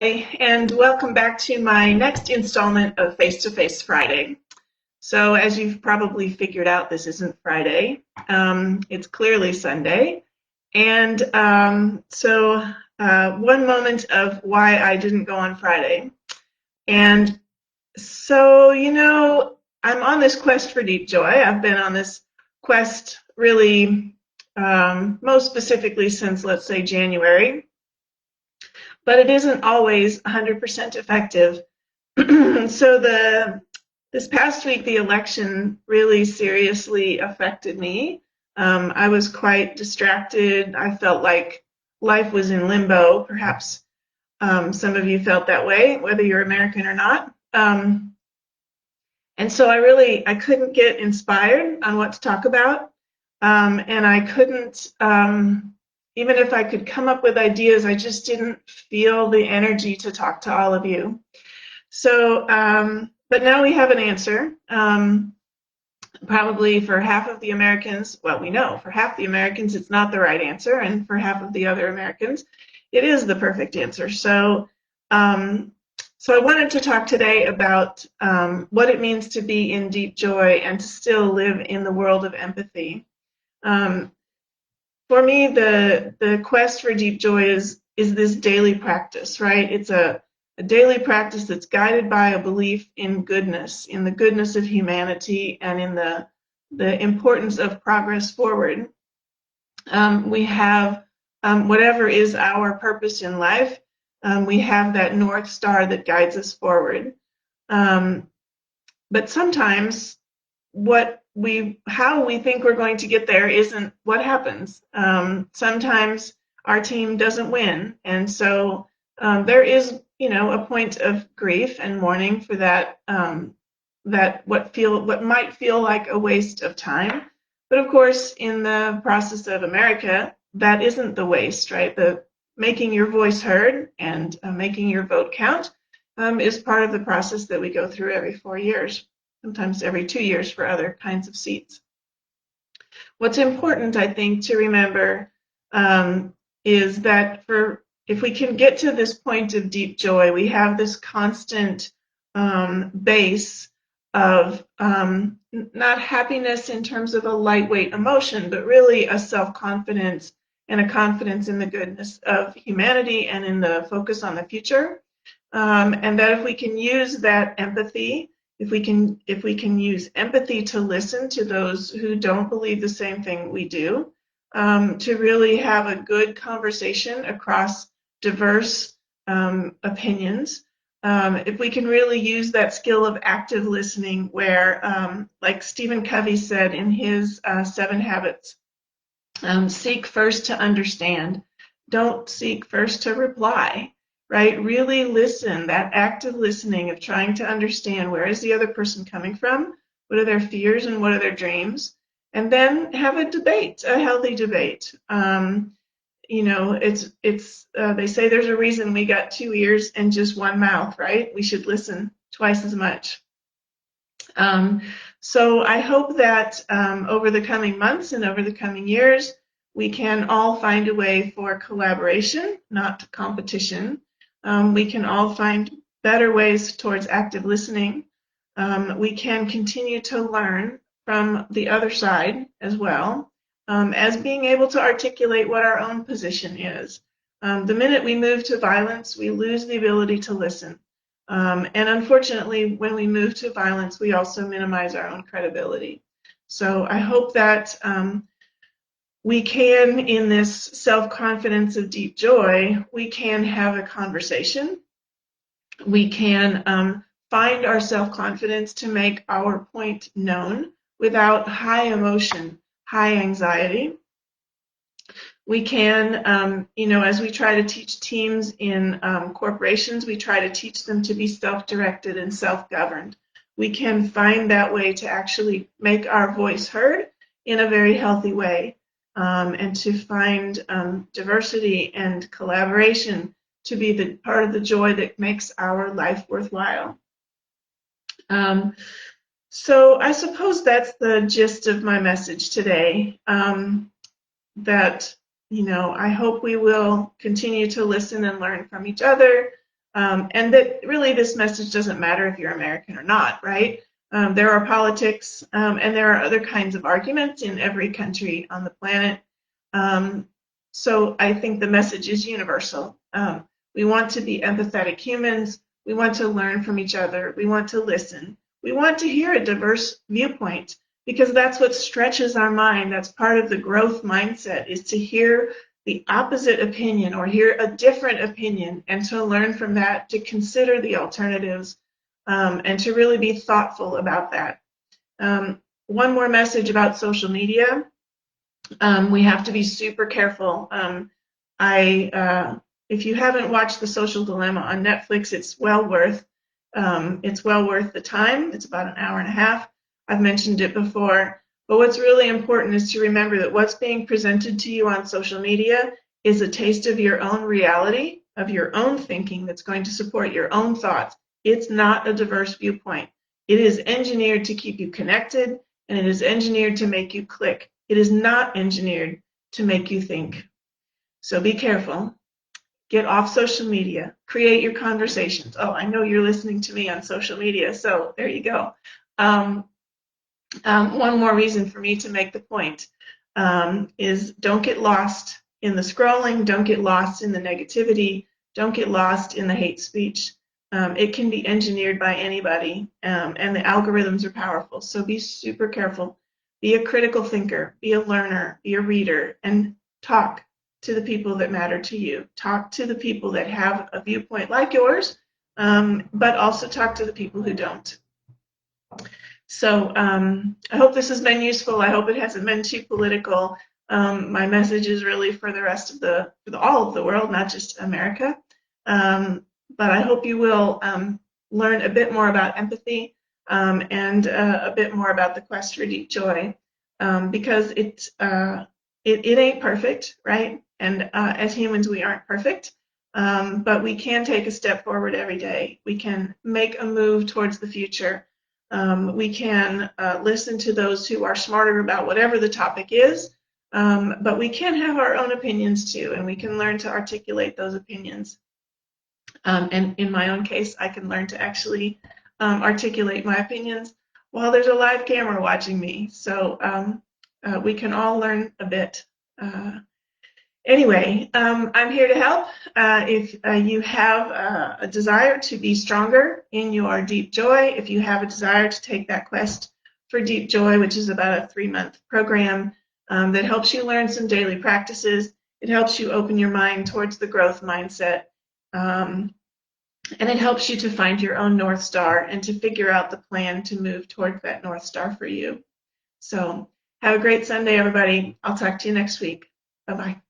And welcome back to my next installment of Face to Face Friday. So, as you've probably figured out, this isn't Friday. It's clearly Sunday. And one moment of why I didn't go on Friday. And so, I'm on this quest for deep joy. I've been on this quest really most specifically since, let's say, January. But it isn't always 100% effective. So this past week, the election really seriously affected me. I was quite distracted. I felt like life was in limbo. Perhaps some of you felt that way, whether you're American or not. And so I couldn't get inspired on what to talk about. And I couldn't, even if I could come up with ideas, I just didn't feel the energy to talk to all of you. So, but now we have an answer. Probably for half of the Americans, well, we know for half the Americans it's not the right answer, and for half of the other Americans, it is the perfect answer. So I wanted to talk today about what it means to be in deep joy and to still live in the world of empathy. For me, the quest for deep joy is this daily practice, right? It's a daily practice that's guided by a belief in goodness, in the goodness of humanity, and in the importance of progress forward. We have whatever is our purpose in life, we have that North Star that guides us forward. But sometimes how we think we're going to get there isn't what happens. Sometimes our team doesn't win, and so there is, a point of grief and mourning for that. What might feel like a waste of time, but of course, in the process of America, that isn't the waste, right? The making your voice heard and making your vote count is part of the process that we go through every 4 years, sometimes every 2 years for other kinds of seats. What's important, I think, to remember is that if we can get to this point of deep joy, we have this constant base of not happiness in terms of a lightweight emotion, but really a self-confidence and a confidence in the goodness of humanity and in the focus on the future. And that if we can use that empathy, if we can use empathy to listen to those who don't believe the same thing we do, to really have a good conversation across diverse opinions, if we can really use that skill of active listening where, like Stephen Covey said in his 7 Habits, seek first to understand, don't seek first to reply. Right? Really listen, that active listening of trying to understand where is the other person coming from, what are their fears and what are their dreams, and then have a debate, a healthy debate. They say there's a reason we got 2 ears and just 1 mouth, right? We should listen twice as much. So I hope that over the coming months and over the coming years, we can all find a way for collaboration, not competition. We can all find better ways towards active listening. We can continue to learn from the other side as well, as being able to articulate what our own position is. The minute we move to violence, we lose the ability to listen. And unfortunately, when we move to violence, we also minimize our own credibility. So I hope that we can, in this self-confidence of deep joy, we can have a conversation. We can find our self-confidence to make our point known without high emotion, high anxiety. We can, as we try to teach teams in corporations, we try to teach them to be self-directed and self-governed. We can find that way to actually make our voice heard in a very healthy way. And to find diversity and collaboration to be the part of the joy that makes our life worthwhile. So I suppose that's the gist of my message today. That I hope we will continue to listen and learn from each other. and that really this message doesn't matter if you're American or not, right? There are politics and there are other kinds of arguments in every country on the planet. So I think the message is universal. We want to be empathetic humans. We want to learn from each other. We want to listen. We want to hear a diverse viewpoint because that's what stretches our mind. That's part of the growth mindset, is to hear the opposite opinion or hear a different opinion and to learn from that, to consider the alternatives, and to really be thoughtful about that. One more message about social media. We have to be super careful. If you haven't watched The Social Dilemma on Netflix, it's well worth the time. It's about an hour and a half. I've mentioned it before. But what's really important is to remember that what's being presented to you on social media is a taste of your own reality, of your own thinking that's going to support your own thoughts. It's not a diverse viewpoint. It is engineered to keep you connected, and it is engineered to make you click. It is not engineered to make you think. So be careful. Get off social media. Create your conversations. Oh, I know you're listening to me on social media, so there you go. One more reason for me to make the point is don't get lost in the scrolling, don't get lost in the negativity, don't get lost in the hate speech. It can be engineered by anybody, and the algorithms are powerful, so be super careful. Be a critical thinker, be a learner, be a reader, and talk to the people that matter to you. Talk to the people that have a viewpoint like yours, but also talk to the people who don't. So I hope this has been useful. I hope it hasn't been too political. My message is really for the rest of all of the world, not just America. But I hope you will learn a bit more about empathy and a bit more about the quest for deep joy, because it ain't perfect, right? And as humans, we aren't perfect. But we can take a step forward every day. We can make a move towards the future. We can listen to those who are smarter about whatever the topic is, but we can have our own opinions too, and we can learn to articulate those opinions. And in my own case, I can learn to actually articulate my opinions while there's a live camera watching me. So we can all learn a bit. Anyway, I'm here to help. If you have a desire to be stronger in your deep joy, if you have a desire to take that quest for deep joy, which is about a 3-month program that helps you learn some daily practices, it helps you open your mind towards the growth mindset, and it helps you to find your own North Star and to figure out the plan to move towards that North Star for you. So have a great Sunday, everybody. I'll talk to you next week. Bye-bye.